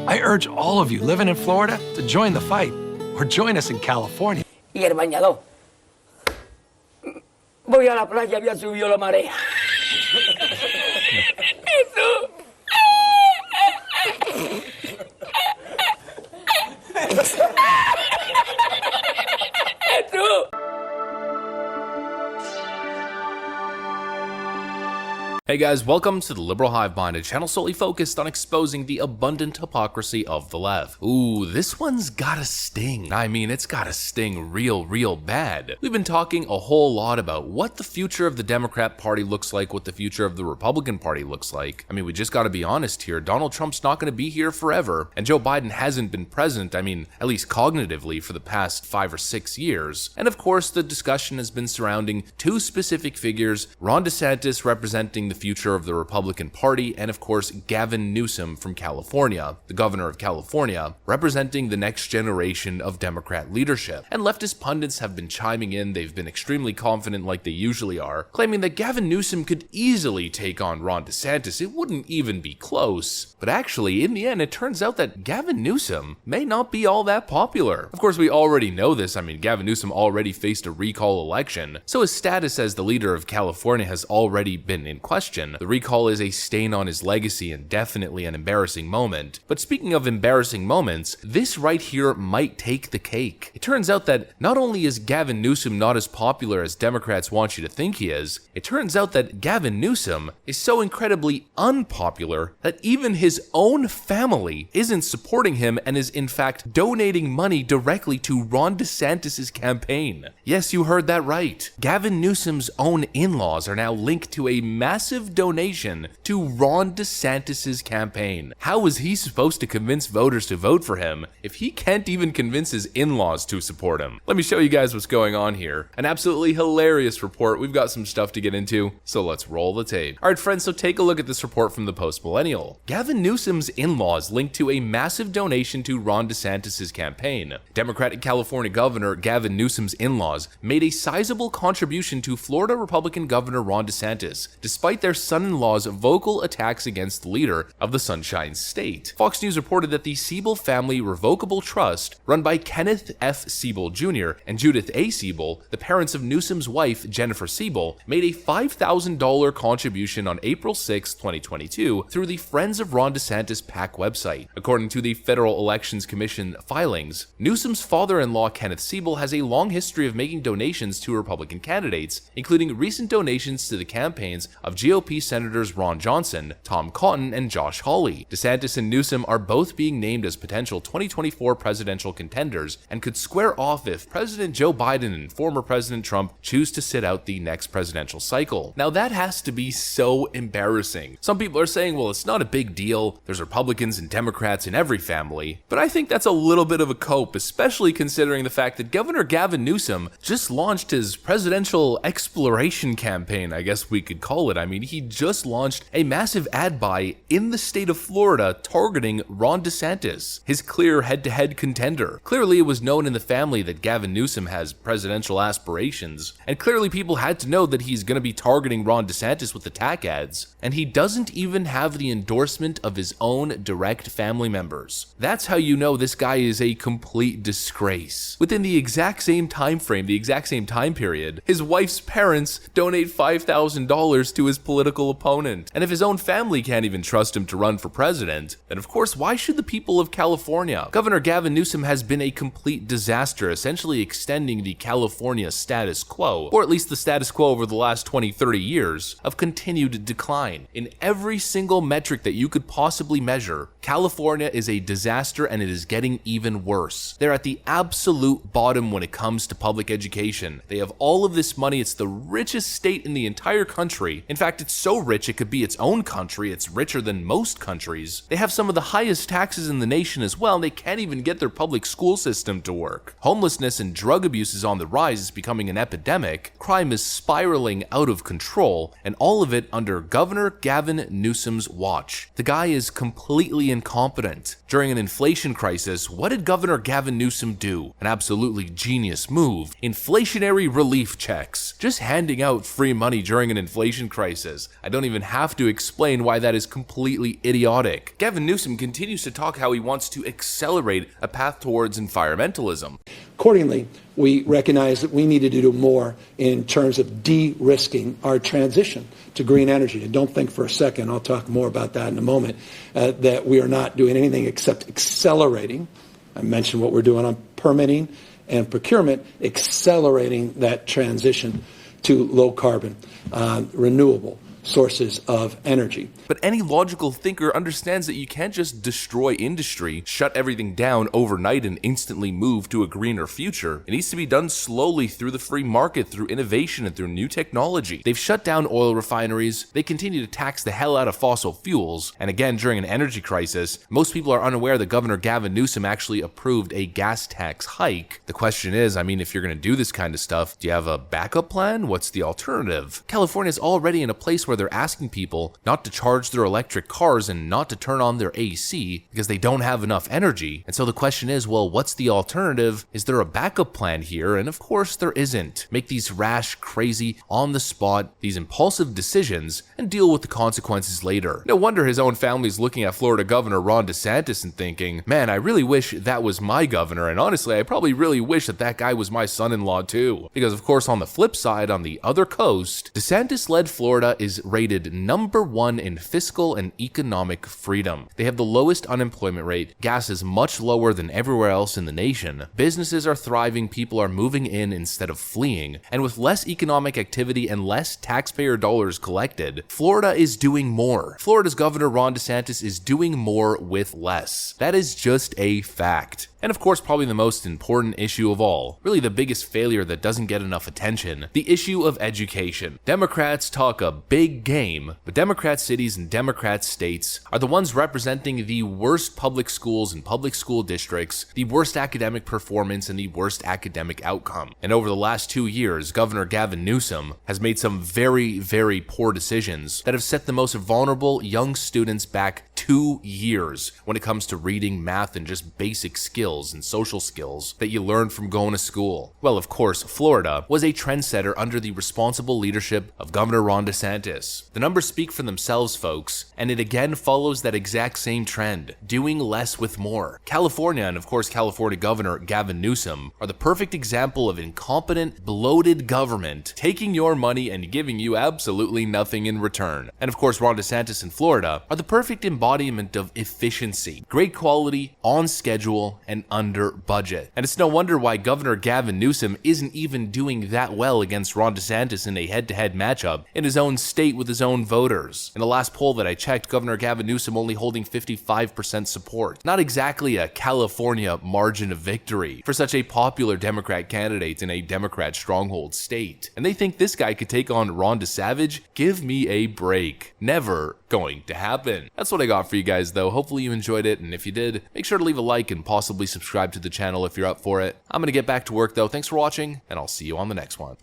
I urge all of you living in Florida to join the fight or join us in California. Y el bañador. Voy a la playa, había subido la marea. Jesús. Jesús. Hey guys, welcome to the Liberal Hive Mind, a channel solely focused on exposing the abundant hypocrisy of the left. Ooh, this one's gotta sting. I mean, it's gotta sting real bad. We've been talking a whole lot about what the future of the Democrat Party looks like, what the future of the Republican Party looks like. I mean, we just gotta be honest here. Donald Trump's not gonna be here forever, and Joe Biden hasn't been president, I mean, at least cognitively, for the past 5 or 6 years. And of course, the discussion has been surrounding two specific figures, Ron DeSantis representing the future of the Republican Party, and of course Gavin Newsom from California, the governor of California, representing the next generation of Democrat leadership. And leftist pundits have been chiming in, they've been extremely confident like they usually are, claiming that Gavin Newsom could easily take on Ron DeSantis, it wouldn't even be close. But actually, in the end, it turns out that Gavin Newsom may not be all that popular. Of course, we already know this, I mean, Gavin Newsom already faced a recall election, so his status as the leader of California has already been in question. The recall is a stain on his legacy and definitely an embarrassing moment. But speaking of embarrassing moments, this right here might take the cake. It turns out that not only is Gavin Newsom not as popular as Democrats want you to think he is, it turns out that Gavin Newsom is so incredibly unpopular that even his own family isn't supporting him and is in fact donating money directly to Ron DeSantis' campaign. Yes, you heard that right. Gavin Newsom's own in-laws are now linked to a massive donation to Ron DeSantis' campaign. How is he supposed to convince voters to vote for him if he can't even convince his in-laws to support him? Let me show you guys what's going on here. An absolutely hilarious report. We've got some stuff to get into, so let's roll the tape. Alright friends, so take a look at this report from the Post-Millennial. Gavin Newsom's in-laws linked to a massive donation to Ron DeSantis' campaign. Democratic California Governor Gavin Newsom's in-laws made a sizable contribution to Florida Republican Governor Ron DeSantis, despite their son-in-law's vocal attacks against the leader of the Sunshine State. Fox News reported that the Siebel Family Revocable Trust, run by Kenneth F. Siebel Jr. and Judith A. Siebel, the parents of Newsom's wife, Jennifer Siebel, made a $5,000 contribution on April 6, 2022 through the Friends of Ron DeSantis PAC website. According to the Federal Elections Commission filings, Newsom's father-in-law, Kenneth Siebel, has a long history of making donations to Republican candidates, including recent donations to the campaigns of GOP Senators Ron Johnson, Tom Cotton, and Josh Hawley. DeSantis and Newsom are both being named as potential 2024 presidential contenders and could square off if President Joe Biden and former President Trump choose to sit out the next presidential cycle. Now that has to be so embarrassing. Some people are saying, well, it's not a big deal. There's Republicans and Democrats in every family. But I think that's a little bit of a cope, especially considering the fact that Governor Gavin Newsom just launched his presidential exploration campaign, I guess we could call it. I mean, he just launched a massive ad buy in the state of Florida targeting Ron DeSantis, his clear head-to-head contender. Clearly, it was known in the family that Gavin Newsom has presidential aspirations, and clearly people had to know that he's going to be targeting Ron DeSantis with attack ads, and he doesn't even have the endorsement of his own direct family members. That's how you know this guy is a complete disgrace. Within the exact same time frame, the exact same time period, his wife's parents donate $5,000 to his political opponent. And if his own family can't even trust him to run for president, then of course, why should the people of California? Governor Gavin Newsom has been a complete disaster, essentially extending the California status quo, or at least the status quo over the last 20-30 years, of continued decline. In every single metric that you could possibly measure, California is a disaster and it is getting even worse. They're at the absolute bottom when it comes to public education. They have all of this money, it's the richest state in the entire country. In fact, it's so rich it could be its own country, it's richer than most countries. They have some of the highest taxes in the nation as well, and they can't even get their public school system to work. Homelessness and drug abuse is on the rise, it's becoming an epidemic. Crime is spiraling out of control, and all of it under Governor Gavin Newsom's watch. The guy is completely incompetent. During an inflation crisis, what did Governor Gavin Newsom do? An absolutely genius move. Inflationary relief checks. Just handing out free money during an inflation crisis. I don't even have to explain why that is completely idiotic. Gavin Newsom continues to talk how he wants to accelerate a path towards environmentalism. Accordingly, we recognize that we needed to do more in terms of de-risking our transition to green energy. And don't think for a second, I'll talk more about that in a moment, that we are not doing anything except accelerating. I mentioned what we're doing on permitting and procurement, accelerating that transition to low carbon, renewable sources of energy. But any logical thinker understands that you can't just destroy industry, shut everything down overnight and instantly move to a greener future. It needs to be done slowly through the free market, through innovation and through new technology. They've shut down oil refineries, they continue to tax the hell out of fossil fuels, and again during an energy crisis, most people are unaware that Governor Gavin Newsom actually approved a gas tax hike. The question is, if you're going to do this kind of stuff, do you have a backup plan? What's the alternative? California's already in a place where they're asking people not to charge their electric cars and not to turn on their AC because they don't have enough energy. And so the question is, well, what's the alternative? Is there a backup plan here? And of course there isn't. Make these rash, crazy, on the spot, these impulsive decisions and deal with the consequences later. No wonder his own family's looking at Florida Governor Ron DeSantis and thinking, man, I really wish that was my governor, and honestly, I probably really wish that guy was my son-in-law too. Because of course on the flip side, on the other coast, DeSantis-led Florida is rated #1 in fiscal and economic freedom. They have the lowest unemployment rate, gas is much lower than everywhere else in the nation, businesses are thriving, people are moving in instead of fleeing, and with less economic activity and less taxpayer dollars collected, Florida is doing more. Florida's Governor Ron DeSantis is doing more with less. That is just a fact. And of course, probably the most important issue of all, really the biggest failure that doesn't get enough attention, the issue of education. Democrats talk a big game, but Democrat cities and Democrat states are the ones representing the worst public schools and public school districts, the worst academic performance, and the worst academic outcome. And over the last 2 years, Governor Gavin Newsom has made some very, very poor decisions that have set the most vulnerable young students back 2 years when it comes to reading, math, and just basic skills and social skills that you learn from going to school. Well, of course, Florida was a trendsetter under the responsible leadership of Governor Ron DeSantis. The numbers speak for themselves, folks, and it again follows that exact same trend, doing less with more. California, and of course California Governor Gavin Newsom, are the perfect example of incompetent, bloated government taking your money and giving you absolutely nothing in return. And of course Ron DeSantis in Florida are the perfect embodiment of efficiency, great quality, on schedule, and under budget. And it's no wonder why Governor Gavin Newsom isn't even doing that well against Ron DeSantis in a head-to-head matchup in his own state with his own voters. In the last poll that I checked, Governor Gavin Newsom only holding 55% support. Not exactly a California margin of victory for such a popular Democrat candidate in a Democrat stronghold state. And they think this guy could take on Ron DeSavage? Give me a break. Never going to happen. That's what I got for you guys though. Hopefully you enjoyed it, and if you did, make sure to leave a like and possibly subscribe to the channel if you're up for it. I'm gonna get back to work though. Thanks for watching, and I'll see you on the next one.